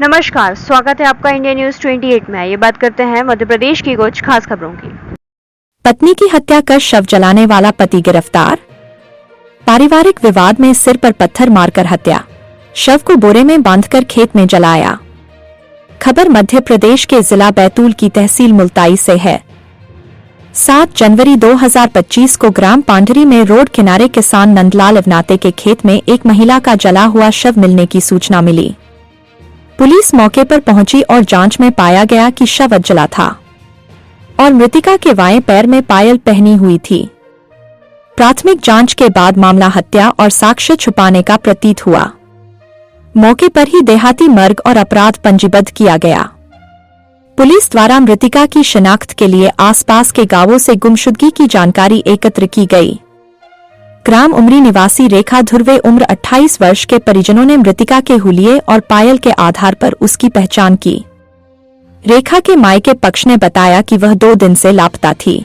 नमस्कार, स्वागत है आपका इंडिया न्यूज 28 में। ये बात करते हैं मध्य प्रदेश की कुछ खास खबरों की। पत्नी की हत्या कर शव जलाने वाला पति गिरफ्तार। पारिवारिक विवाद में सिर पर पत्थर मारकर हत्या, शव को बोरे में बांधकर खेत में जलाया। खबर मध्य प्रदेश के जिला बैतूल की तहसील मुल्ताई से है। 7 जनवरी 2025 को ग्राम पांडरी में रोड किनारे किसान नंदलाल इवनाते के खेत में एक महिला का जला हुआ शव मिलने की सूचना मिली। पुलिस मौके पर पहुंची और जांच में पाया गया कि शव जला था और मृतिका के बाएं पैर में पायल पहनी हुई थी। प्राथमिक जांच के बाद मामला हत्या और साक्ष्य छुपाने का प्रतीत हुआ। मौके पर ही देहाती मर्ग और अपराध पंजीबद्ध किया गया। पुलिस द्वारा मृतिका की शिनाख्त के लिए आसपास के गांवों से गुमशुदगी की जानकारी एकत्र की गई। ग्राम उमरी निवासी रेखा ध्रुवे उम्र 28 वर्ष के परिजनों ने मृतिका के हुलिये और पायल के आधार पर उसकी पहचान की। रेखा के मायके पक्ष ने बताया कि वह 2 दिन से लापता थी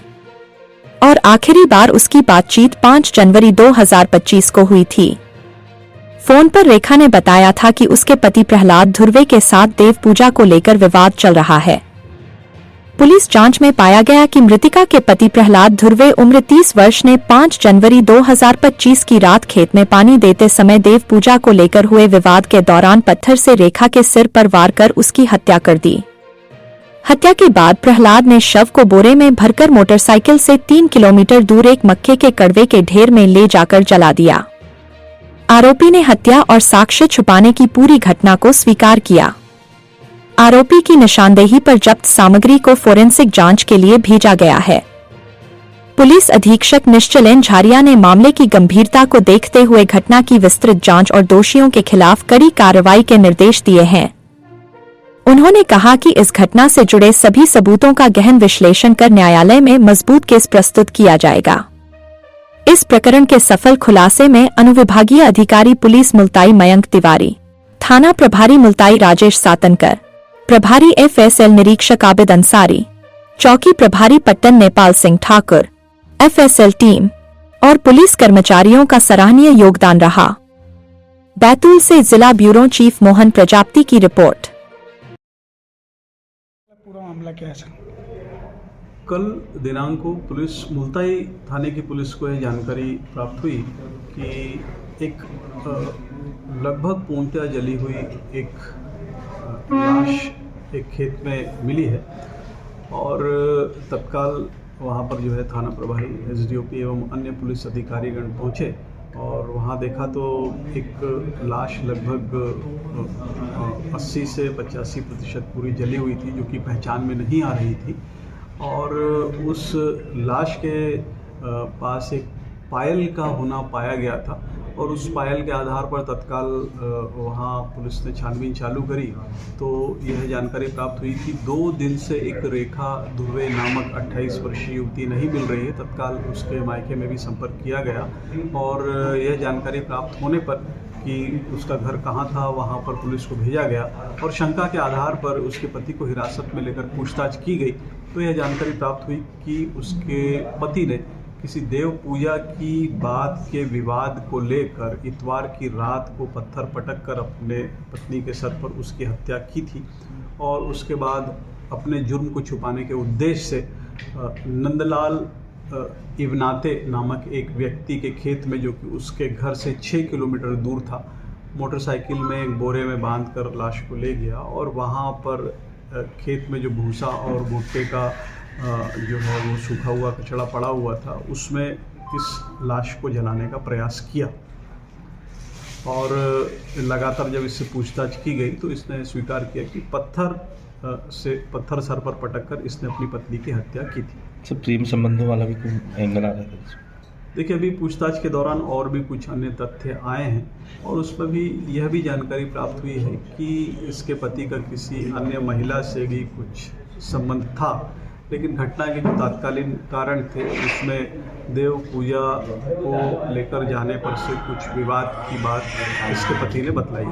और आखिरी बार उसकी बातचीत 5 जनवरी 2025 को हुई थी। फोन पर रेखा ने बताया था कि उसके पति प्रहलाद ध्रुवे के साथ देव पूजा को लेकर विवाद चल रहा है। पुलिस जांच में पाया गया कि मृतिका के पति प्रहलाद ध्रुवे उम्र 30 वर्ष ने 5 जनवरी 2025 की रात खेत में पानी देते समय देव पूजा को लेकर हुए विवाद के दौरान पत्थर से रेखा के सिर पर वार कर उसकी हत्या कर दी। हत्या के बाद प्रहलाद ने शव को बोरे में भरकर मोटरसाइकिल से 3 किलोमीटर दूर एक मक्के के कड़वे के ढेर में ले जाकर जला दिया। आरोपी ने हत्या और साक्ष्य छुपाने की पूरी घटना को स्वीकार किया। आरोपी की निशानदेही पर जब्त सामग्री को फोरेंसिक जांच के लिए भेजा गया है। पुलिस अधीक्षक निश्चलेन झारिया ने मामले की गंभीरता को देखते हुए घटना की विस्तृत जांच और दोषियों के खिलाफ कड़ी कार्रवाई के निर्देश दिए हैं। उन्होंने कहा कि इस घटना से जुड़े सभी सबूतों का गहन विश्लेषण कर न्यायालय में मजबूत केस प्रस्तुत किया जाएगा। इस प्रकरण के सफल खुलासे में अनुविभागीय अधिकारी पुलिस मुल्ताई मयंक तिवारी, थाना प्रभारी मुल्ताई राजेश सातनकर, प्रभारी FSL निरीक्षक आबिद अंसारी, चौकी प्रभारी पट्टन नेपाल सिंह ठाकुर, FSL टीम और पुलिस कर्मचारियों का सराहनीय योगदान रहा। बैतूल से जिला ब्यूरो चीफ मोहन प्रजापति की रिपोर्ट। पूरा मामला क्या है? कल दिनांक को पुलिस मुल्ताई थाने की पुलिस को यह जानकारी प्राप्त हुई कि एक लगभग पूर्णतः जली हुई एक लाश एक खेत में मिली है और तत्काल वहां पर जो है थाना प्रभारी SDOP एवं अन्य पुलिस अधिकारीगण पहुंचे और वहां देखा तो एक लाश लगभग 80 से 85% पूरी जली हुई थी, जो कि पहचान में नहीं आ रही थी। और उस लाश के पास एक पायल का होना पाया गया था और उस पायल के आधार पर तत्काल वहाँ पुलिस ने छानबीन चालू करी तो यह जानकारी प्राप्त हुई कि 2 दिन से एक रेखा ध्रुवे नामक 28 वर्षीय युवती नहीं मिल रही है। तत्काल उसके मायके में भी संपर्क किया गया और यह जानकारी प्राप्त होने पर कि उसका घर कहाँ था वहाँ पर पुलिस को भेजा गया और शंका के आधार पर उसके पति को हिरासत में लेकर पूछताछ की गई तो यह जानकारी प्राप्त हुई कि उसके पति ने किसी देव पूजा की बात के विवाद को लेकर इतवार की रात को पत्थर पटक कर अपने पत्नी के सर पर उसकी हत्या की थी और उसके बाद अपने जुर्म को छुपाने के उद्देश्य से नंदलाल इवनाते नामक एक व्यक्ति के खेत में, जो कि उसके घर से 6 किलोमीटर दूर था, मोटरसाइकिल में एक बोरे में बांधकर लाश को ले गया और वहाँ पर खेत में जो भूसा और भुट्टे का जो है वो सूखा हुआ कचड़ा पड़ा हुआ था, उसमें इस लाश को जलाने का प्रयास किया और लगातार जब इससे पूछताछ की गई तो इसने स्वीकार किया कि पत्थर सर पर पटककर इसने अपनी पत्नी की हत्या की थी। सब प्रेम संबंधों वाला भी कोई एंगल आ रहा था? देखिए, अभी पूछताछ के दौरान और भी कुछ अन्य तथ्य आए हैं और उसमें भी यह भी जानकारी प्राप्त हुई है कि इसके पति का किसी अन्य महिला से भी कुछ संबंध था, लेकिन घटना के जो तात्कालीन कारण थे उसमें देव पूजा को लेकर जाने पर से कुछ विवाद की बात इसके पति ने बतलाई।